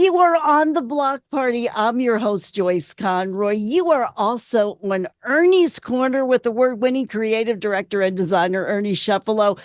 You are on the Block Party. I'm your host, Joyce Conroy. You are also on Ernie's Corner with award-winning creative director and designer Ernie Cefalu.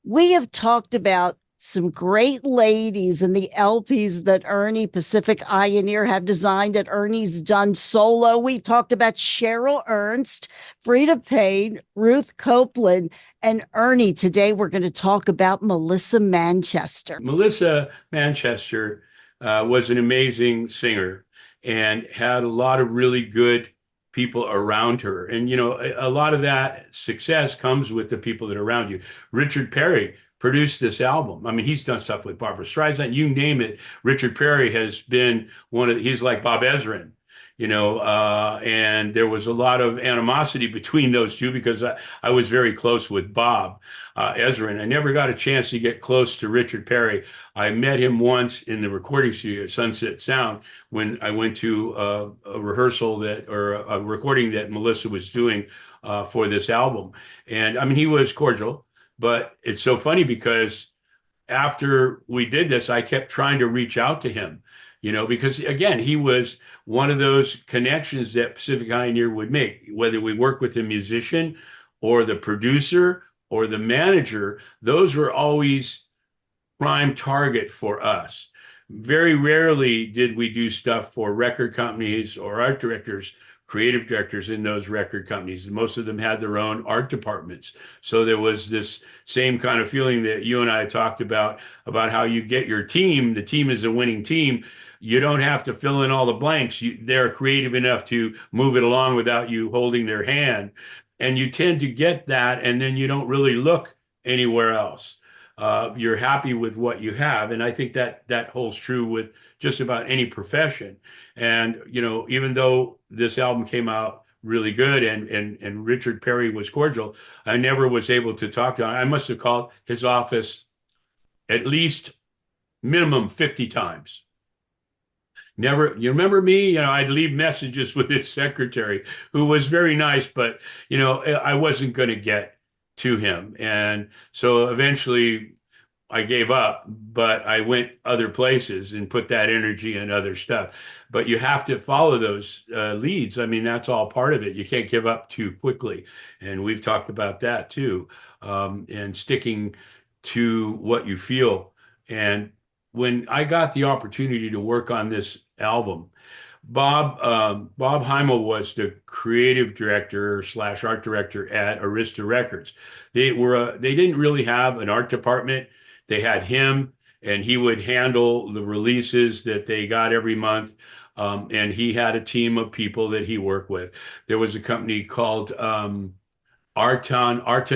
We have talked about some great ladies and the LPs that Ernie Pacific Ioneer have designed that Ernie's done solo. We've talked about Cheryl Ernst, Frida Payne, Ruth Copeland, and Ernie. Today we're going to talk about Melissa Manchester. Melissa Manchester was an amazing singer and had a lot of really good people around her. And, you know, a lot of that success comes with the people that are around you. Richard Perry produced this album. I mean, he's done stuff with Barbra Streisand, you name it. Richard Perry has been he's like Bob Ezrin, and there was a lot of animosity between those two because I was very close with Bob Ezrin. I never got a chance to get close to Richard Perry. I met him once in the recording studio at Sunset Sound when I went to a rehearsal or a recording that Melissa was doing for this album. And I mean, he was cordial, but it's so funny because after we did this, I kept trying to reach out to him, because again, he was one of those connections that Pacific Pioneer would make, whether we work with the musician or the producer or the manager, those were always prime target for us. Very rarely did we do stuff for record companies or art directors, creative directors in those record companies. Most of them had their own art departments. So there was this same kind of feeling that you and I talked about how you get your team. The team is a winning team. You don't have to fill in all the blanks. They're creative enough to move it along without you holding their hand. And you tend to get that, and then you don't really look anywhere else. You're happy with what you have. And I think that holds true with just about any profession. And, even though this album came out really good and Richard Perry was cordial, I never was able to talk to him. I must have called his office at least minimum 50 times. Never, you remember me? I'd leave messages with his secretary, who was very nice, but, I wasn't going to get to him. And so eventually I gave up, but I went other places and put that energy in other stuff. But you have to follow those leads. I mean, that's all part of it. You can't give up too quickly. And we've talked about that too, and sticking to what you feel. And when I got the opportunity to work on this album, Bob Heimel was the creative director slash art director at Arista Records. They didn't really have an art department. They had him, and he would handle the releases that they got every month. And he had a team of people that he worked with. There was a company called Arton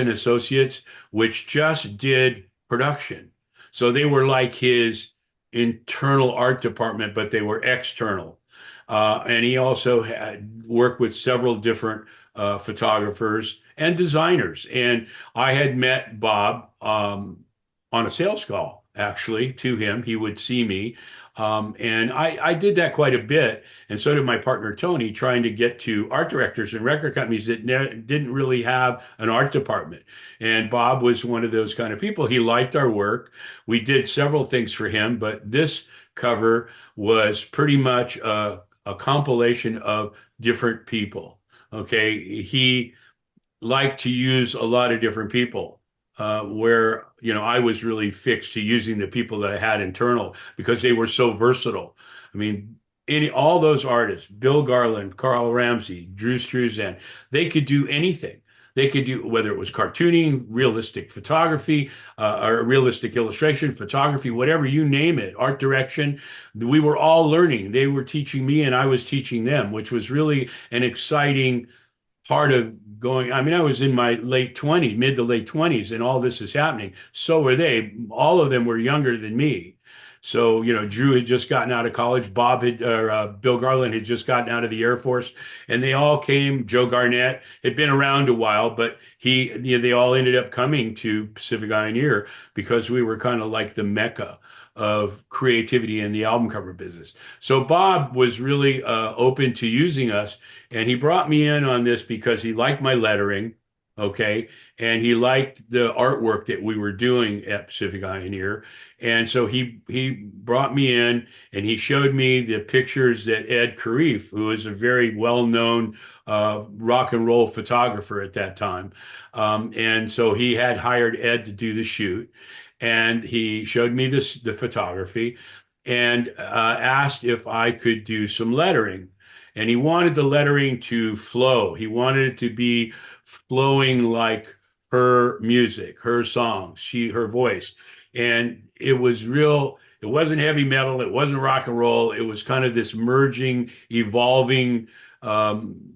Associates, which just did production. So they were like his internal art department, but they were external. And he also had worked with several different photographers and designers. And I had met Bob on a sales call, actually, to him. He would see me. And I did that quite a bit. And so did my partner, Tony, trying to get to art directors and record companies that didn't really have an art department. And Bob was one of those kind of people. He liked our work. We did several things for him, but this cover was pretty much a compilation of different people. Okay. He liked to use a lot of different people. Where I was really fixed to using the people that I had internal because they were so versatile. I mean, all those artists, Bill Garland, Carl Ramsey, Drew Struzan, they could do anything. They could do, whether it was cartooning, realistic photography, or realistic illustration, photography, whatever, you name it, art direction. We were all learning. They were teaching me and I was teaching them, which was really an exciting part of going. I mean, I was in my mid to late 20s, and all this is happening. So were they. All of them were younger than me. So, Drew had just gotten out of college. Bill Garland had just gotten out of the Air Force, and they all came. Joe Garnett had been around a while, but they all ended up coming to Pacific Pioneer because we were kind of like the mecca of creativity in the album cover business. So Bob was really open to using us, and he brought me in on this because he liked my lettering. Okay. And he liked the artwork that we were doing at Pacific Pioneer. And so he brought me in and he showed me the pictures that Ed Carif, who was a very well-known rock and roll photographer at that time. And so he had hired Ed to do the shoot. And he showed me the photography and asked if I could do some lettering. And he wanted the lettering to flow. He wanted it to be flowing like her music, her songs, her voice. And it was real, it wasn't heavy metal, it wasn't rock and roll. It was kind of this merging, evolving um,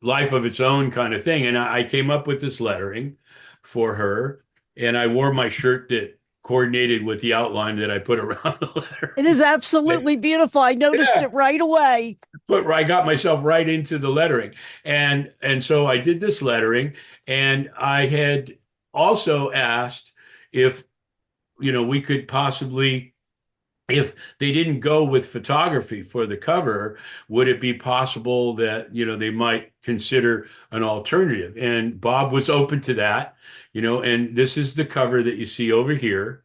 life of its own kind of thing. And I came up with this lettering for her, and I wore my shirt that coordinated with the outline that I put around the It lettering. is absolutely beautiful. I noticed Yeah, it right away. but I got myself right into the lettering. And so I did this lettering, and I had also asked if, we could possibly, if they didn't go with photography for the cover, would it be possible that, they might consider an alternative? And Bob was open to that, and this is the cover that you see over here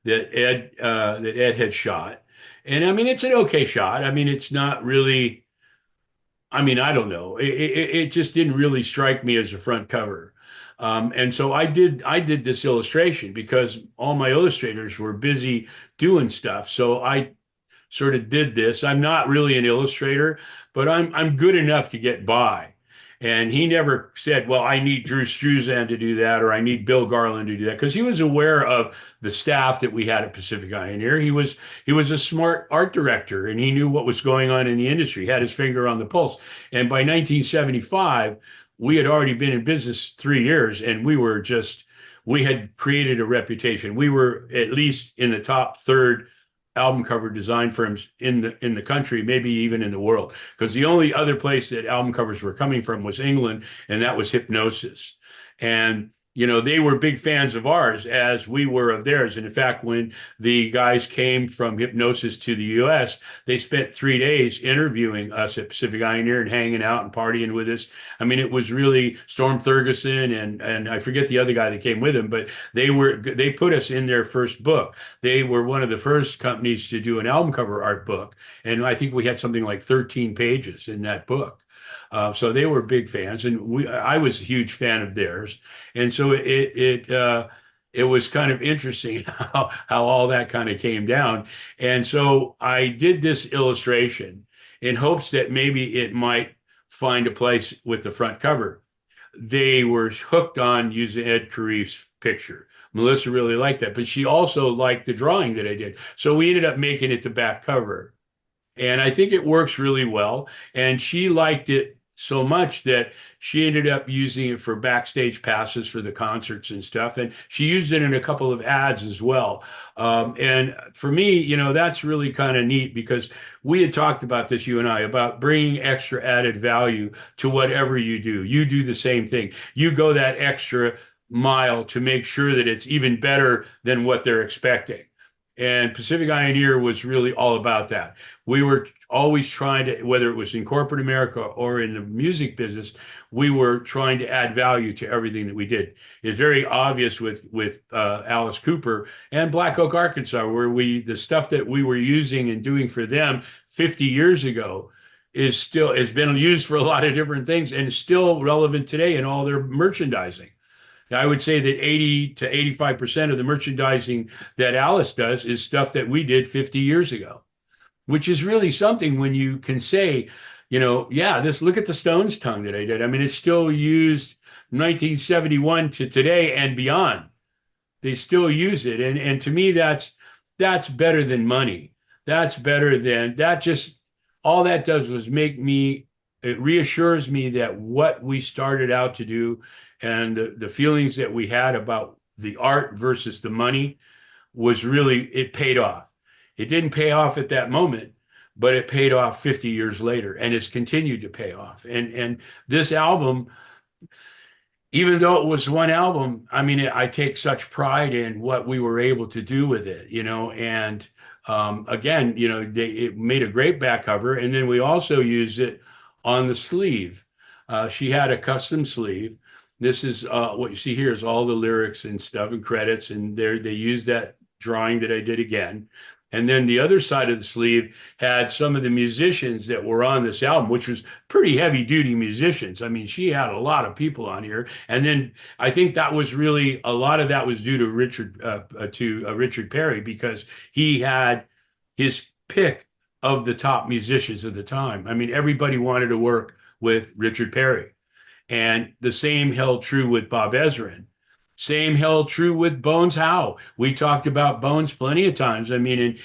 that Ed had shot. And I mean, it's an okay shot. I mean, it's not really, I mean, I don't know. It just didn't really strike me as a front cover. And so I did this illustration because all my illustrators were busy doing stuff. So I sort of did this. I'm not really an illustrator, but I'm good enough to get by. And he never said, "Well, I need Drew Struzan to do that," or "I need Bill Garland to do that," because he was aware of the staff that we had at Pacific Pioneer. He was a smart art director, and he knew what was going on in the industry. He had his finger on the pulse. And by 1975, we had already been in business 3 years, and we had created a reputation. We were at least in the top third album cover design firms in the country, maybe even in the world, because the only other place that album covers were coming from was England, and that was Hypnosis. And they were big fans of ours as we were of theirs. And in fact, when the guys came from Hypnosis to the US, they spent 3 days interviewing us at Pacific Pioneer and hanging out and partying with us. I mean, it was really Storm Thurgeson and I forget the other guy that came with him, but they put us in their first book. They were one of the first companies to do an album cover art book. And I think we had something like 13 pages in that book. So they were big fans, and I was a huge fan of theirs. And so it was kind of interesting how all that kind of came down. And so I did this illustration in hopes that maybe it might find a place with the front cover. They were hooked on using Ed Carif's picture. Melissa really liked that, but she also liked the drawing that I did. So we ended up making it the back cover. And I think it works really well. And she liked it so much that she ended up using it for backstage passes for the concerts and stuff. And she used it in a couple of ads as well. And for me, that's really kind of neat because we had talked about this, you and I, about bringing extra added value to whatever you do. You do the same thing. You go that extra mile to make sure that it's even better than what they're expecting. And Pacific Pioneer was really all about that. We were always trying to, whether it was in corporate America or in the music business, we were trying to add value to everything that we did. It's very obvious with Alice Cooper and Black Oak, Arkansas, where the stuff that we were using and doing for them 50 years ago has been used for a lot of different things and is still relevant today in all their merchandising. I would say that 80 to 85% of the merchandising that Alice does is stuff that we did 50 years ago, which is really something when you can say, yeah, look at the Stones tongue that I did. I mean, it's still used 1971 to today and beyond. They still use it. And to me, that's better than money. That's better than that. Just all that does was it reassures me that what we started out to do and the feelings that we had about the art versus the money it paid off. It didn't pay off at that moment, but it paid off 50 years later and it's continued to pay off. And this album, even though it was one album, I mean, I take such pride in what we were able to do with it, and again, it made a great back cover. And then we also used it on the sleeve. She had a custom sleeve This is what you see here is all the lyrics and stuff and credits, and there they use that drawing that I did again. And then the other side of the sleeve had some of the musicians that were on this album, which was pretty heavy duty musicians. I mean, she had a lot of people on here. And then I think that was really a lot of that was due to Richard Perry because he had his pick of the top musicians of the time. I mean, everybody wanted to work with Richard Perry. And the same held true with Bob Ezrin. Same held true with Bones Howe. We talked about Bones plenty of times. I mean, and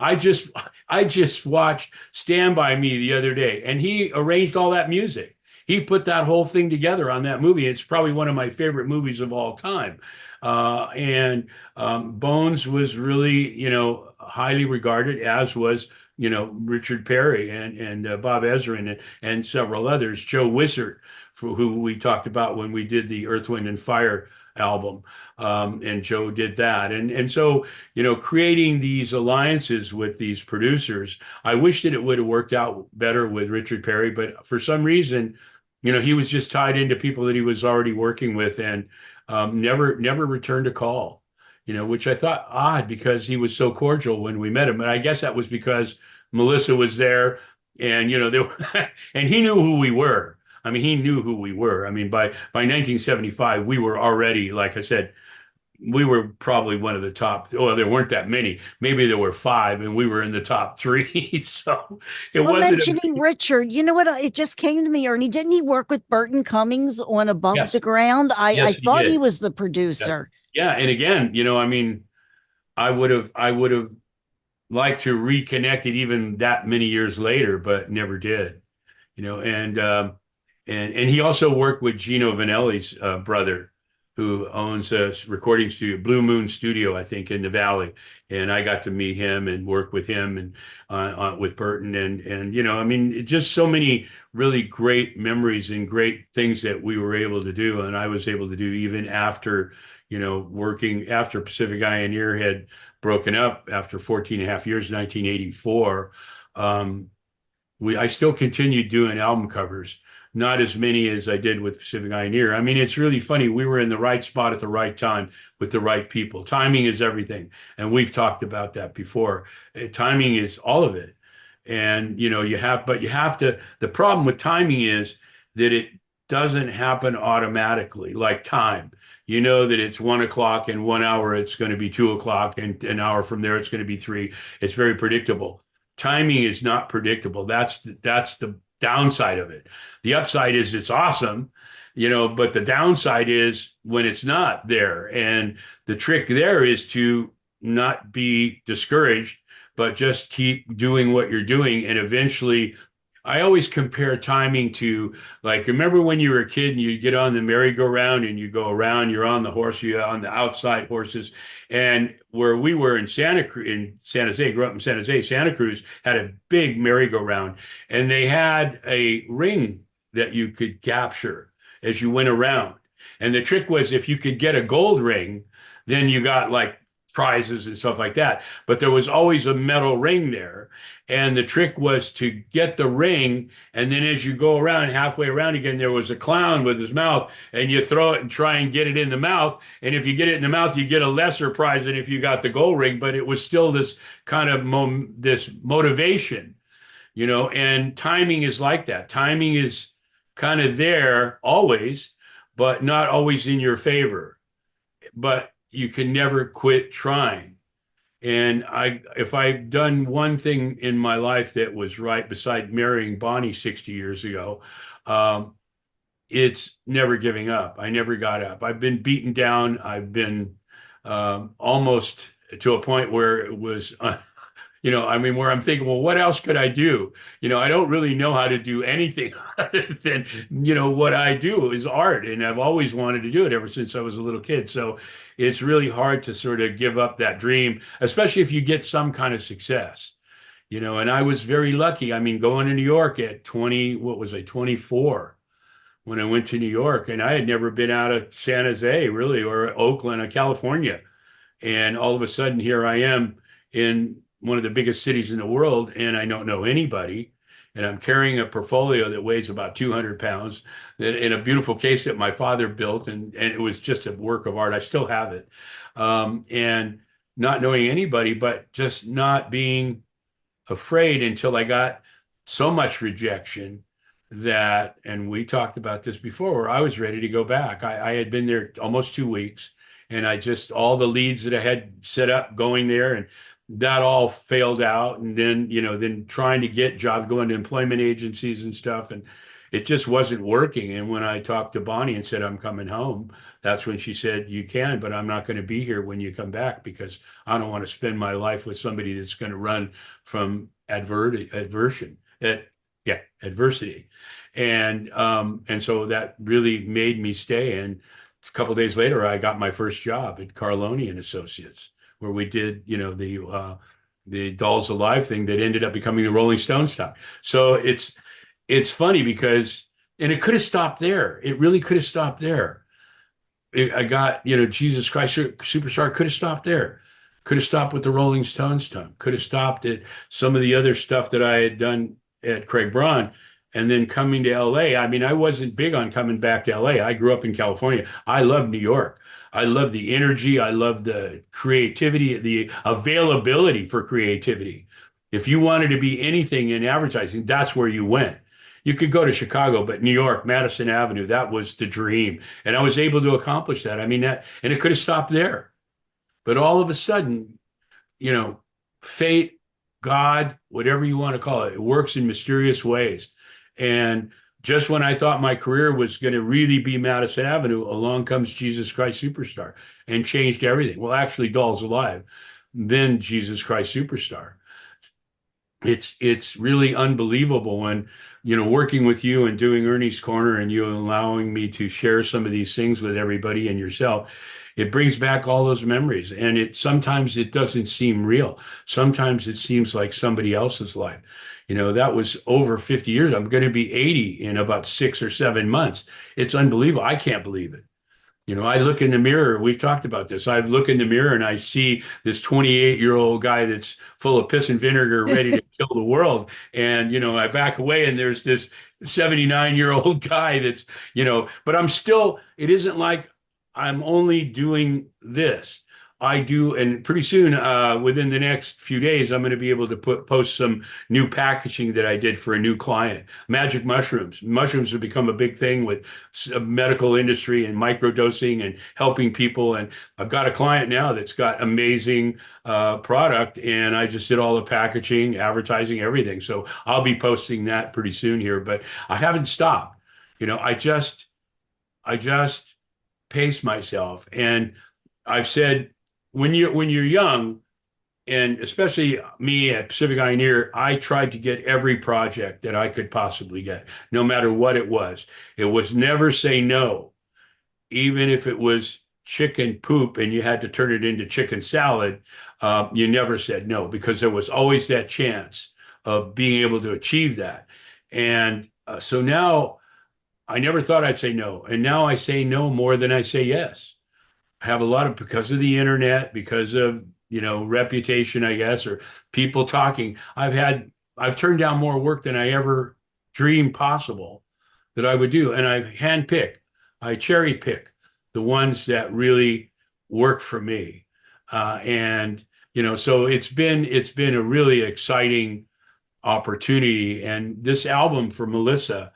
I just, I just watched Stand By Me the other day, and he arranged all that music. He put that whole thing together on that movie. It's probably one of my favorite movies of all time. And Bones was really, highly regarded, as was, Richard Perry and Bob Ezrin and several others. Joe Wishart, who we talked about when we did the Earth, Wind, and Fire album. And Joe did that. And so, creating these alliances with these producers, I wish that it would have worked out better with Richard Perry, but for some reason, he was just tied into people that he was already working with and never returned a call. Which I thought odd because he was so cordial when we met him. And I guess that was because Melissa was there and, and he knew who we were. I mean, he knew who we were. I mean, by 1975, we were already, like I said, we were probably one of the top. Well, there weren't that many. Maybe there were five, and we were in the top three. So it Well, wasn't. mentioning Richard, you know what? It just came to me, Ernie. Didn't he work with Burton Cummings on Above the Yes, Ground? I yes, he thought he did. was the Yeah, producer. yeah. And again, I mean, I would have liked to reconnect it even that many years later, but never did. And he also worked with Gino Vanelli's brother, who owns a recording studio, Blue Moon Studio, I think, in the Valley. And I got to meet him and work with him and with Burton and I mean, just so many really great memories and great things that we were able to do, and I was able to do even after, working after Pacific Ioneer had broken up after 14 and a half years, 1984. I still continued doing album covers, not as many as I did with Pacific Ioneer. I mean, it's really funny. We were in the right spot at the right time with the right people. Timing is everything, and we've talked about that before. Timing is all of it, and you have to. The problem with timing is that it doesn't happen automatically, like time. You know that it's 1 o'clock, in 1 hour it's going to be 2 o'clock, and an hour from there it's going to be three. It's very predictable. Timing is not predictable. That's the downside of it. The upside is it's awesome, but the downside is when it's not there. And the trick there is to not be discouraged, but just keep doing what you're doing. And eventually, I always compare timing to, like, remember when you were a kid and you get on the merry-go-round and you go around, you're on the horse, you're on the outside horses. And where we were in San Jose, grew up in San Jose, Santa Cruz had a big merry-go-round, and they had a ring that you could capture as you went around. And the trick was if you could get a gold ring, then you got like prizes and stuff like that. But there was always a metal ring there. And the trick was to get the ring. And then as you go around, halfway around again, there was a clown with his mouth, and you throw it and try and get it in the mouth. And if you get it in the mouth, you get a lesser prize than if you got the gold ring. But it was still this kind of this motivation, and timing is like that. Timing is kind of there always, but not always in your favor. But you can never quit trying. And if I've done one thing in my life that was right, beside marrying Bonnie 60 years ago, um, it's never giving up. I never got up. I've been beaten down. I've been almost to a point where it was I mean, where I'm thinking, well, what else could I do? I don't really know how to do anything other than, what I do is art. And I've always wanted to do it ever since I was a little kid. So it's really hard to sort of give up that dream, especially if you get some kind of success, and I was very lucky. I mean, going to New York at 20, what was I, 24, when I went to New York, and I had never been out of San Jose really, or Oakland or California. And all of a sudden, here I am in one of the biggest cities in the world, and I don't know anybody. and I'm carrying a portfolio that weighs about 200 pounds in a beautiful case that my father built, and it was just a work of art. I still have it. And not knowing anybody, but just not being afraid until I got so much rejection that, and we talked about this before, where I was ready to go back. I had been there almost 2 weeks, and I just, all the leads that I had set up going there, and that all failed out. And then, then trying to get jobs, going to employment agencies and stuff, and it just wasn't working. And when I talked to Bonnie and said, I'm coming home, that's when she said, you can, but I'm not going to be here when you come back because I don't want to spend my life with somebody that's going to run from adversity. And so that really made me stay. And a couple of days later, I got my first job at Carloni and Associates, where we did, the Dolls Alive thing that ended up becoming the Rolling Stones stuff. So it's funny because, and it could have stopped there. It really could have stopped there. I got, Jesus Christ Superstar could have stopped there. Could have stopped with the Rolling Stones time. Could have stopped at some of the other stuff that I had done at Craig Braun. And then coming to LA, I mean, I wasn't big on coming back to LA. I grew up in California. I love New York. I love the energy. I love the creativity, the availability for creativity. If you wanted to be anything in advertising, that's where you went. You could go to Chicago, but New York, Madison Avenue, that was the dream. And I was able to accomplish that. I mean, and it could have stopped there. But all of a sudden, fate, God, whatever you want to call it, it works in mysterious ways. And just when I thought my career was going to really be Madison Avenue, along comes Jesus Christ Superstar and changed everything. Well, actually, Dolls Alive, then Jesus Christ Superstar. It's really unbelievable when, working with you and doing Ernie's Corner and you allowing me to share some of these things with everybody and yourself. It brings back all those memories. And sometimes it doesn't seem real. Sometimes it seems like somebody else's life. That was over 50 years. I'm going to be 80 in about 6 or 7 months. It's unbelievable. I can't believe it. I look in the mirror. We've talked about this. I look in the mirror and I see this 28-year-old guy that's full of piss and vinegar, ready to kill the world. And, I back away and there's this 79-year-old guy that's, but I'm still, it isn't like I'm only doing this. I do, and pretty soon, within the next few days, I'm going to be able to post some new packaging that I did for a new client. Magic mushrooms. Mushrooms have become a big thing with medical industry and microdosing and helping people. And I've got a client now that's got amazing product, and I just did all the packaging, advertising, everything. So I'll be posting that pretty soon here. But I haven't stopped. I just pace myself, and I've said, when you're young, and especially me at Pacific Pioneer, I tried to get every project that I could possibly get, no matter what it was. It was never say no, even if it was chicken poop and you had to turn it into chicken salad. You never said no because there was always that chance of being able to achieve that. And so now I never thought I'd say no, and now I say no more than I say yes. Have a lot of, because of the internet, because of, reputation, I guess, or people talking. I've turned down more work than I ever dreamed possible that I would do. And I cherry pick the ones that really work for me. So it's been a really exciting opportunity. And this album for Melissa,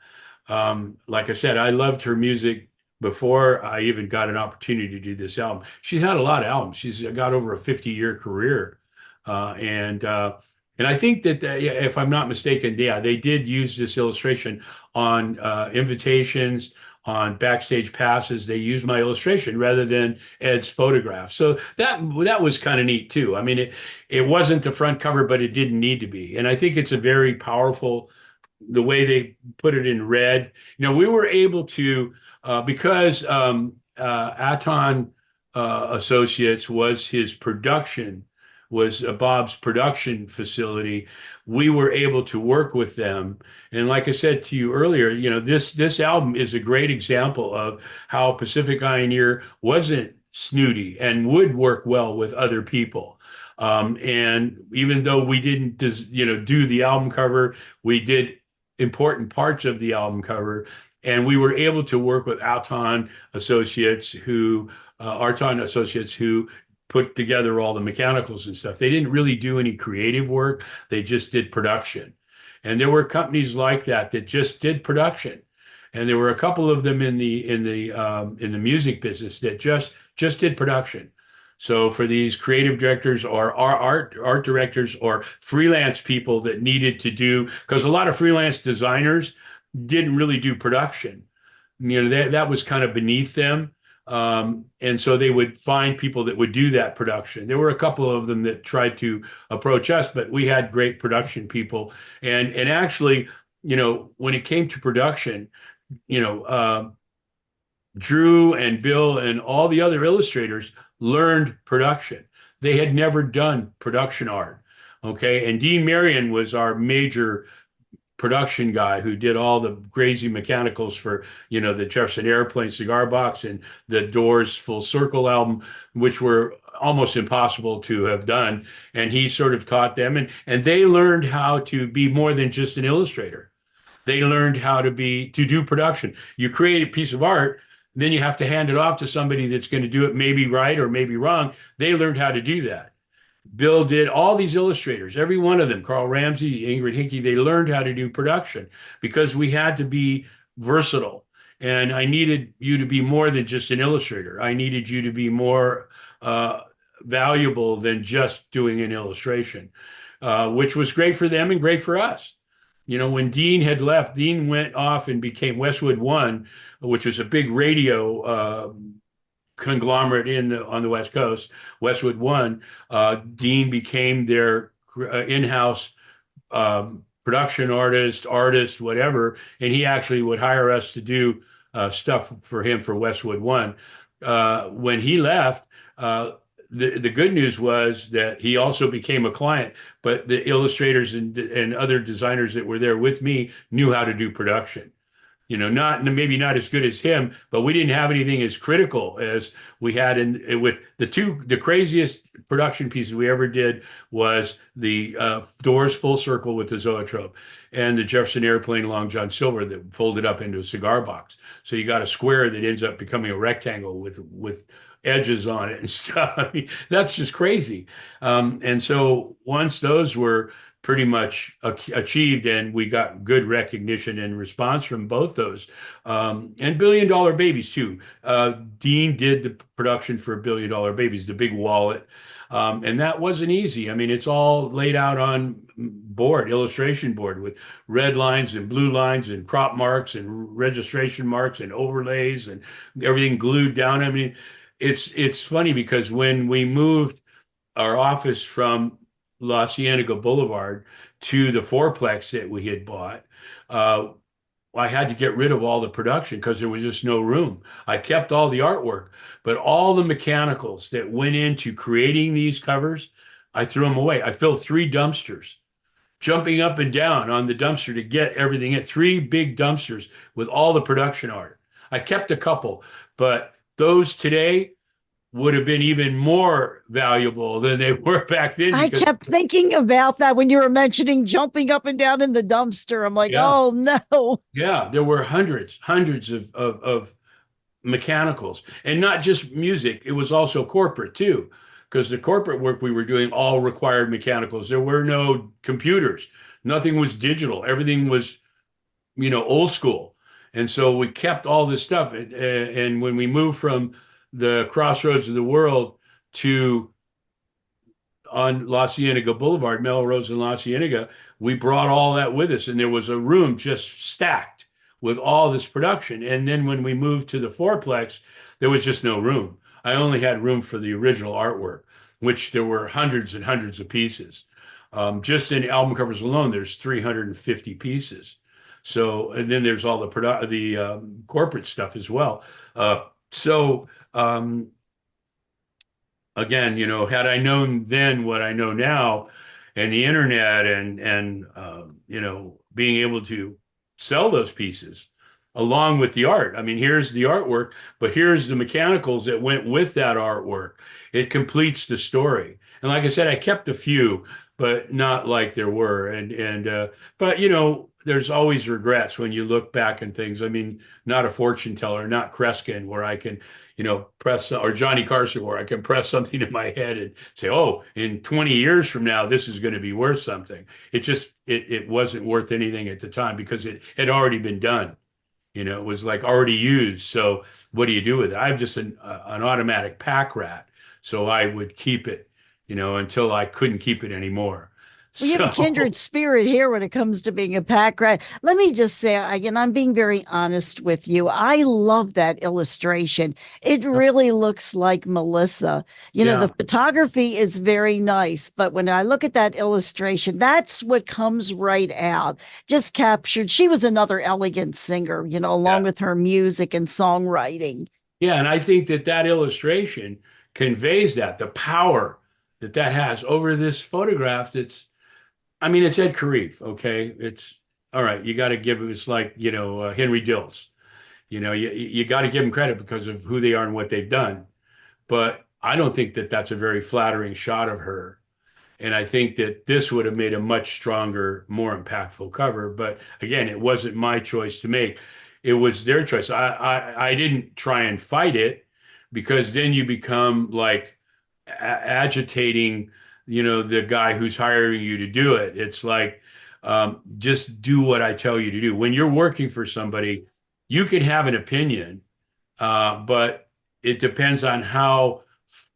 like I said, I loved her music before I even got an opportunity to do this album. She's had a lot of albums. She's got over a 50-year career. And I think that, yeah, if I'm not mistaken, yeah, they did use this illustration on invitations, on backstage passes. They used my illustration rather than Ed's photograph. So that was kind of neat too. I mean, it wasn't the front cover, but it didn't need to be. And I think it's a very powerful, the way they put it in red. We were able to, because Aton Associates was Bob's production facility. We were able to work with them. And like I said to you earlier, this album is a great example of how Pacific Pioneer wasn't snooty and would work well with other people. And even though we didn't, do the album cover, we did important parts of the album cover. And we were able to work with Arton Associates who put together all the mechanicals and stuff. They didn't really do any creative work. They just did production. And there were companies like that that just did production. And there were a couple of them in the music business that just did production. So for these creative directors or art directors or freelance people that needed to do, because a lot of freelance designers didn't really do production. That was kind of beneath them. And so they would find people that would do that production. There were a couple of them that tried to approach us, but we had great production people. And actually, when it came to production, you know, Drew and Bill and all the other illustrators learned production. They had never done production art. Okay. And Dean Marion was our major production guy who did all the crazy mechanicals for, the Jefferson Airplane cigar box and the Doors Full Circle album, which were almost impossible to have done. And he sort of taught them, and they learned how to be more than just an illustrator. They learned how to do production. You create a piece of art, then you have to hand it off to somebody that's going to do it maybe right or maybe wrong. They learned how to do that. Bill did all these illustrators, every one of them, Carl Ramsey, Ingrid Hickey, they learned how to do production because we had to be versatile. And I needed you to be more than just an illustrator. I needed you to be more valuable than just doing an illustration, which was great for them and great for us. When Dean had left, Dean went off and became Westwood One, which was a big radio conglomerate on the West Coast, Westwood One. Dean became their in-house production artist, whatever, and he actually would hire us to do stuff for him for Westwood One. When he left, the good news was that he also became a client, but the illustrators and other designers that were there with me knew how to do production. Maybe not as good as him, but we didn't have anything as critical as we had with the craziest production pieces we ever did was the Doors Full Circle with the Zoetrope and the Jefferson Airplane Long John Silver that folded up into a cigar box. So you got a square that ends up becoming a rectangle with edges on it and stuff. I mean, that's just crazy. And so once those were pretty much achieved, and we got good recognition and response from both those. And Billion Dollar Babies too. Dean did the production for Billion Dollar Babies, the big wallet. And that wasn't easy. I mean, it's all laid out on illustration board with red lines and blue lines and crop marks and registration marks and overlays and everything glued down. I mean, it's funny because when we moved our office from La Cienega Boulevard to the fourplex that we had bought, I had to get rid of all the production because there was just no room. I kept all the artwork, but all the mechanicals that went into creating these covers, I threw them away. I filled 3 dumpsters, jumping up and down on the dumpster to get everything in 3 big dumpsters with all the production art. I kept a couple, but those today would have been even more valuable than they were back then. I kept thinking about that when you were mentioning jumping up and down in the dumpster. I'm like, Yeah. oh no. Yeah, there were hundreds of mechanicals, and not just music. It was also corporate too, because the corporate work we were doing all required mechanicals. There were no computers. Nothing was digital. Everything was, old school. And so we kept all this stuff. And when we moved from the crossroads of the world to on La Cienega Boulevard, Melrose and La Cienega, we brought all that with us. And there was a room just stacked with all this production. And then when we moved to the fourplex, there was just no room. I only had room for the original artwork, which there were hundreds and hundreds of pieces. Just in album covers alone, there's 350 pieces. So, and then there's all the corporate stuff as well. Again, had I known then what I know now, and the internet, and being able to sell those pieces along with the art. I mean, here's the artwork, but here's the mechanicals that went with that artwork. It completes the story. And like I said, I kept a few, but not like there were. But there's always regrets when you look back and things. I mean, not a fortune teller, not Kreskin, where I can, press, or Johnny Carson, where I can press something in my head and say, oh, in 20 years from now, this is going to be worth something. It wasn't worth anything at the time because it had already been done. It was like already used. So what do you do with it? I'm just an automatic pack rat. So I would keep it, until I couldn't keep it anymore. We have a kindred So spirit here when it comes to being a pack rat. Let me just say, again, I'm being very honest with you. I love that illustration. It really looks like Melissa. The yeah, photography is very nice, but when I look at that illustration, that's what comes right out. Just captured. She was another elegant singer, along yeah. with her music and songwriting. Yeah, and I think that illustration conveys the power that has over this photograph. I mean, it's Ed Karief, okay? It's all right. You got to give him. It's like Henry Dills. You got to give them credit because of who they are and what they've done. But I don't think that that's a very flattering shot of her. And I think that this would have made a much stronger, more impactful cover. But again, it wasn't my choice to make. It was their choice. I didn't try and fight it because then you become like agitating, the guy who's hiring you to do it. It's like, just do what I tell you to do. When you're working for somebody, you can have an opinion, but it depends on how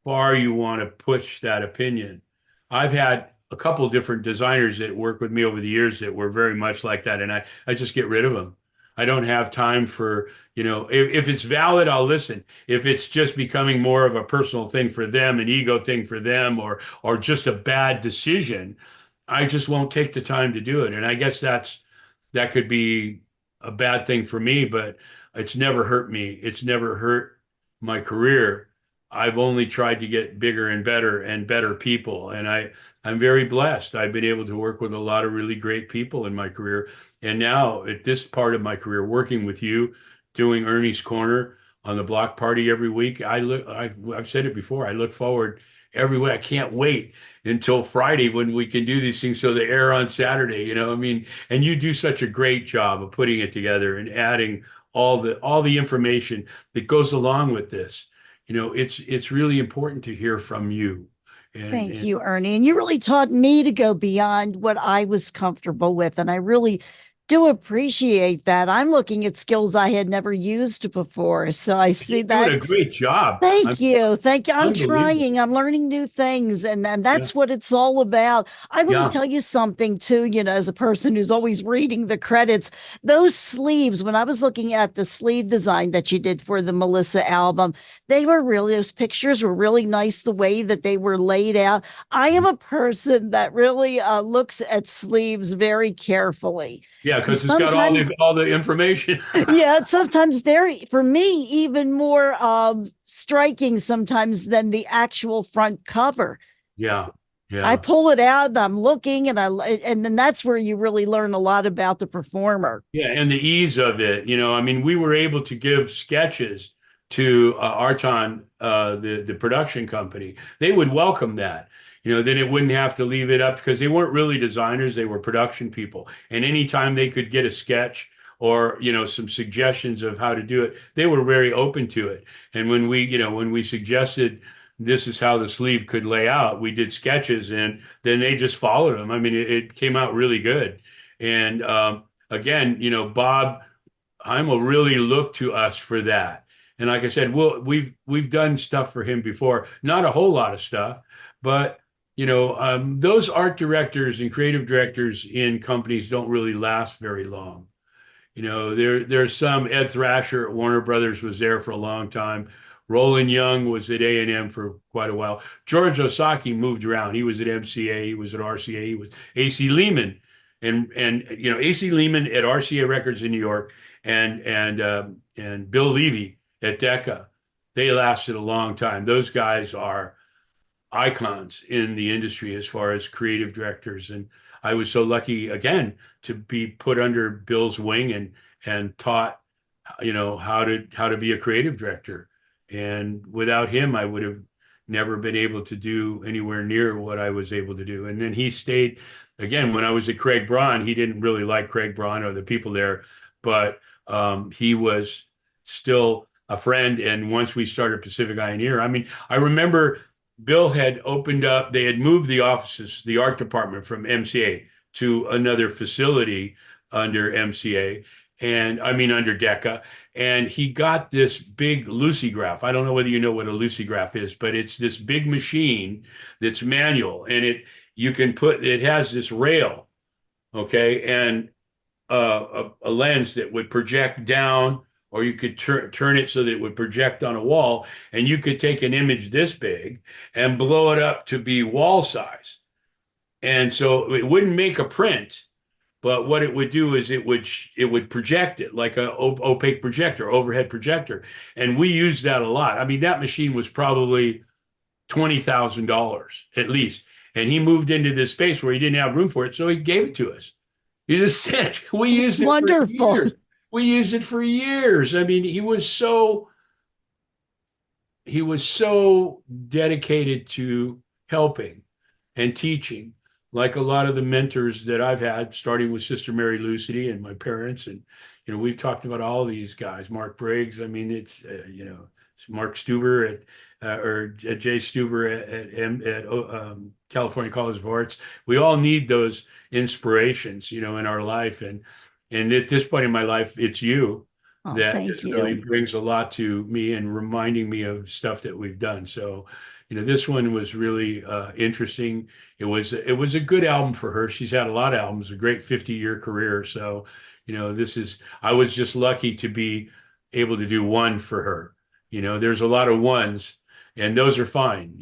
far you want to push that opinion. I've had a couple different designers that work with me over the years that were very much like that, and I just get rid of them. I don't have time for, if it's valid, I'll listen. If it's just becoming more of a personal thing for them, an ego thing for them, or just a bad decision, I just won't take the time to do it. And I guess that could be a bad thing for me, but it's never hurt me. It's never hurt my career. I've only tried to get bigger and better people. And I'm very blessed. I've been able to work with a lot of really great people in my career. And now at this part of my career, working with you, doing Ernie's Corner on the block party every week, I've said it before, I look forward every week. I can't wait until Friday when we can do these things so they air on Saturday, I mean, and you do such a great job of putting it together and adding all the information that goes along with this. It's really important to hear from you. Thank And you, Ernie. And you really taught me to go beyond what I was comfortable with. And I really do appreciate that. I'm looking at skills I had never used before. So I see you're doing that. a great job. Thank you. Thank you. I'm Unbelievable. trying. I'm learning new things. And Yeah. that's what it's all about. I want to Yeah. tell you something too, as a person who's always reading the credits, those sleeves, when I was looking at the sleeve design that you did for the Melissa album, those pictures were really nice the way that they were laid out. I am a person that really looks at sleeves very carefully. Yeah, And because it's got all sometimes, the information. yeah, sometimes they're for me even more striking sometimes than the actual front cover. Yeah. I Yeah. pull it out and I'm looking and then that's where you really learn a lot about the performer. Yeah, and the ease of it, I mean, we were able to give sketches to Arton, the production company. They would welcome that. Then it wouldn't have to leave it up because they weren't really designers, they were production people. And anytime they could get a sketch or, some suggestions of how to do it, they were very open to it. And when we suggested this is how the sleeve could lay out, we did sketches and then they just followed them. I mean, it came out really good. And again, Bob Heimel really looked to us for that. And like I said, we've done stuff for him before, not a whole lot of stuff, but those art directors and creative directors in companies don't really last very long. There's some Ed Thrasher at Warner Brothers was there for a long time. Roland Young was at A&M for quite a while. George Osaki moved around. He was at MCA, he was at RCA, he was AC Lehman, and AC Lehman at RCA Records in New York, and Bill Levy at Decca. They lasted a long time. Those guys are icons in the industry as far as creative directors. And I was so lucky again to be put under Bill's wing and taught, how to be a creative director. And without him, I would have never been able to do anywhere near what I was able to do. And then he stayed again when I was at Craig Braun. He didn't really like Craig Braun or the people there, but he was still a friend. And once we started Pacific Ioneer, I mean, I remember Bill had opened up, they had moved the offices, the art department from MCA to another facility under MCA, and I mean under DECA. And he got this big lucograph. I don't know whether you know what a lucograph is, but it's this big machine that's manual, and you can put, it has this rail, okay, and a lens that would project down, or you could turn it so that it would project on a wall, and you could take an image this big and blow it up to be wall size. And so it wouldn't make a print, but what it would do is it would project it like a opaque projector, overhead projector. And we used that a lot. I mean, that machine was probably $20,000 at least. And he moved into this space where he didn't have room for it, so he gave it to us. He just said, we It's used it for wonderful. years. We used it for years. I mean, he was so dedicated to helping and teaching, like a lot of the mentors that I've had, starting with Sister Mary Lucity and my parents. And, we've talked about all these guys, Mark Briggs. I mean, it's Mark Stuber or Jay Stuber at California College of Arts. We all need those inspirations, in our life. And at this point in my life, it's you Oh, that thank just really you. brings a lot to me and reminding me of stuff that we've done. So, this one was really interesting. It was a good album for her. She's had a lot of albums, a great 50-year career. So, I was just lucky to be able to do one for her. There's a lot of ones, and those are fine.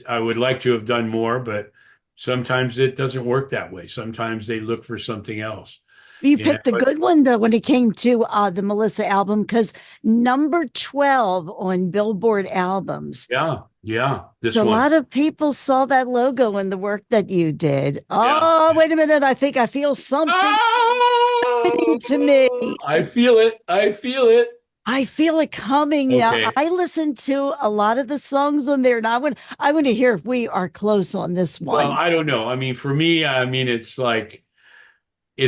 I would like to have done more, but sometimes it doesn't work that way. Sometimes they look for something else. You And picked a good one though when it came to the Melissa album, because number 12 on Billboard albums. yeah, yeah, this A one. lot of people saw that logo and the work that you did. Yeah. Oh, wait a minute. I think I feel something Oh, happening to me. I feel it. I feel it. I feel it coming now. Okay. I listened to a lot of the songs on there, and I want to hear if we are close on this Well, one. I don't know. I mean, for me, I mean, it's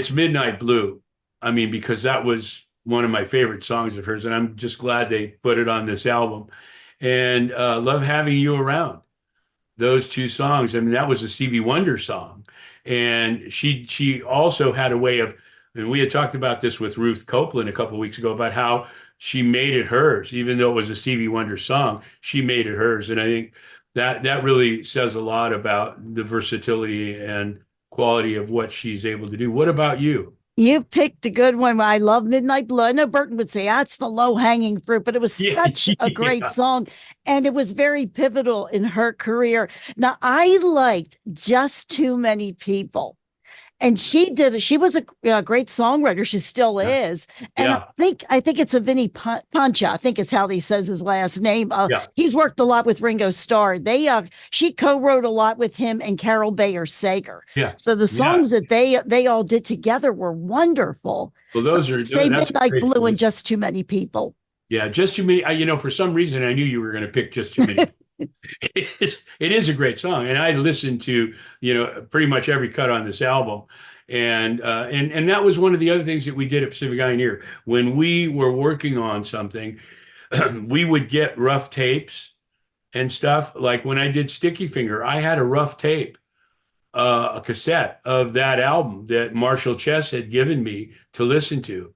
Midnight Blue. I mean, because that was one of my favorite songs of hers, and I'm just glad they put it on this album. And Love Having You Around. Those two songs. I mean, that was a Stevie Wonder song, and she also had a way of. And we had talked about this with Ruth Copeland a couple of weeks ago about how she made it hers, even though it was a Stevie Wonder song. She made it hers, and I think that really says a lot about the versatility and quality of what she's able to do. What about you? You picked a good one. I love Midnight Blue. I know Burton would say that's the low hanging fruit, but it was Yeah, such a great yeah, song. And it was very pivotal in her career. Now, I liked Just Too Many People. And she was a great songwriter. She still is. And I yeah, think I think it's a Vinnie Pancha. I think it's how he says his last name. yeah, He's worked a lot with Ringo Starr. She co-wrote a lot with him and Carol Bayer Sager. yeah, So the yeah. songs that they all did together were wonderful. Well, So say that's a Midnight great Blue and solution. Just Too Many People. Yeah, just too many. For some reason, I knew you were going to pick just too many. It is a great song, and I listened to pretty much every cut on this album, and that was one of the other things that we did at Pacific Pioneer when we were working on something. We would get rough tapes and stuff. Like when I did Sticky Finger, I had a rough tape, a cassette of that album that Marshall Chess had given me to listen to.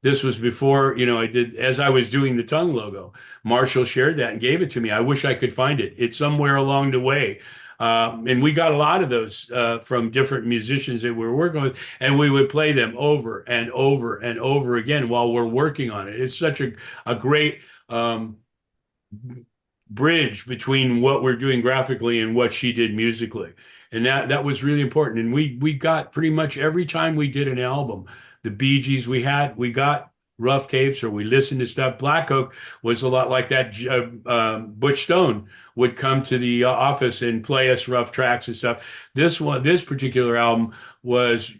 This was before, I did, as I was doing the tongue logo. Marshall shared that and gave it to me. I wish I could find it. It's somewhere along the way. And we got a lot of those from different musicians that we were working with, and we would play them over and over and over again while we're working on it. It's such a great bridge between what we're doing graphically and what she did musically. And that was really important. And we got pretty much every time we did an album, the Bee Gees we got rough tapes or we listened to stuff. Black Oak was a lot like that. Butch Stone would come to the office and play us rough tracks and stuff. This particular album was,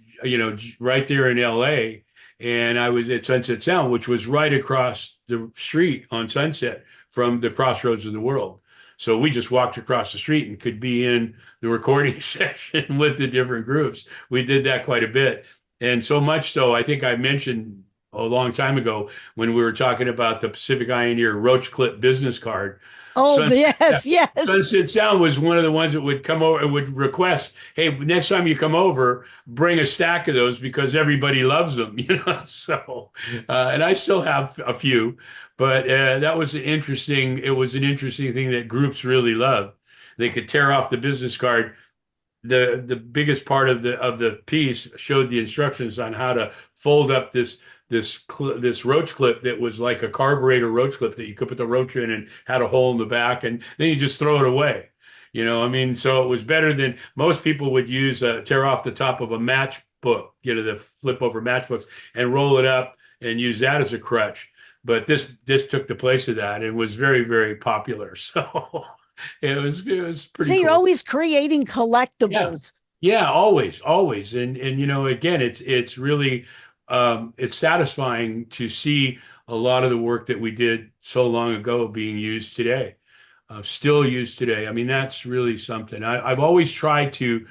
right there in LA. And I was at Sunset Sound, which was right across the street on Sunset from the crossroads of the world. So we just walked across the street and could be in the recording session with the different groups. We did that quite a bit. And so much so, I think I mentioned a long time ago when we were talking about the Pacific Ioneer Roach Clip business card. Oh, yes, yes. Sunset Sound was one of the ones that would come over and would request, "Hey, next time you come over, bring a stack of those because everybody loves them." So, and I still have a few, but that was an interesting. It was an interesting thing that groups really love. They could tear off the business card. The biggest part of the piece showed the instructions on how to fold up this roach clip that was like a carburetor roach clip that you could put the roach in and had a hole in the back, and then you just throw it away. I mean, so it was better than most people would use tear off the top of a matchbook, the flip over matchbooks and roll it up and use that as a crutch. But this took the place of that and was very, very popular. So it was So pretty you're cool. always creating Yeah. collectibles. Yeah, always, always. And again, it's really it's satisfying to see a lot of the work that we did so long ago being used today, still used today. I mean, that's really something. I've always tried to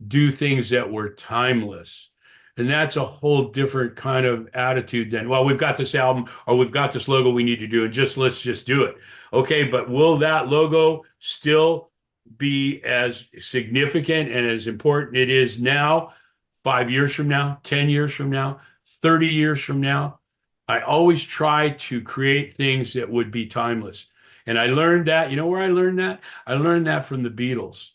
do things that were timeless. And that's a whole different kind of attitude than, well, we've got this album or we've got this logo we need to do and let's just do it. Okay, but will that logo still be as significant and as important it is now, 5 years from now, 10 years from now, 30 years from now? I always try to create things that would be timeless. And I learned that, where I learned that? I learned that from the Beatles.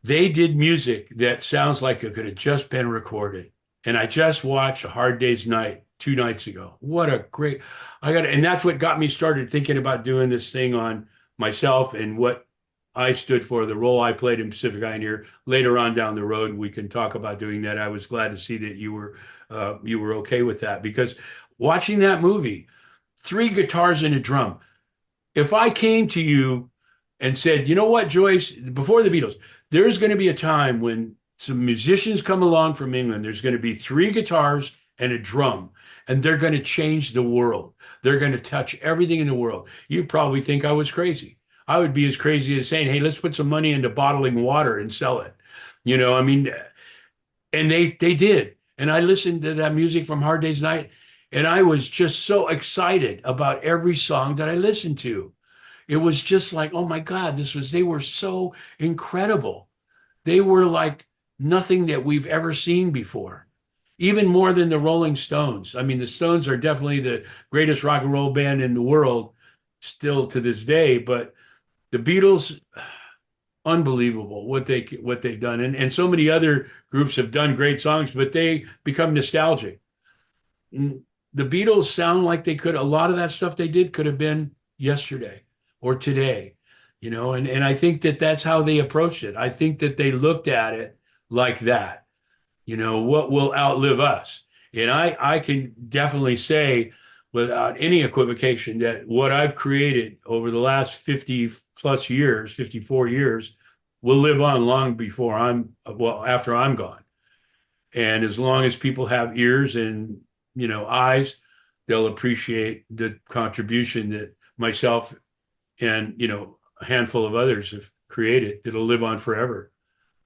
They did music that sounds like it could have just been recorded. And I just watched A Hard Day's Night 2 nights ago. What a great, and that's what got me started thinking about doing this thing on myself and what I stood for, the role I played in Pacific Ioneer. Later on down the road, we can talk about doing that. I was glad to see that you were okay with that, because watching that movie, three guitars and a drum. If I came to you and said, you know what, Joyce, before the Beatles, there's going to be a time when some musicians come along from England. There's going to be three guitars and a drum, and they're going to change the world. They're going to touch everything in the world. You'd probably think I was crazy. I would be as crazy as saying, hey, let's put some money into bottling water and sell it. I mean, and they did. And I listened to that music from Hard Day's Night, and I was just so excited about every song that I listened to. It was just like, oh my God, they were so incredible. They were like nothing that we've ever seen before, even more than the Rolling Stones. I mean, the Stones are definitely the greatest rock and roll band in the world still to this day, but the Beatles, unbelievable what they've done. And so many other groups have done great songs, but they become nostalgic. The Beatles sound like a lot of that stuff they did could have been yesterday or today, and I think that that's how they approached it. I think that they looked at it like that, what will outlive us? And I can definitely say without any equivocation that what I've created over the last 50 plus years, 54 years, will live on long before after I'm gone. And as long as people have ears and, eyes, they'll appreciate the contribution that myself and, a handful of others have created. It'll live on forever.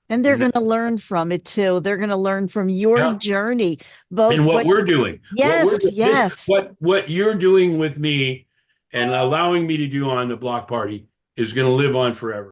And they're And going to learn from it too. They're going to learn from your yeah, journey, and both what what, we're doing, yes, yes. what you're doing with me and allowing me to do on the block party is going to live on forever.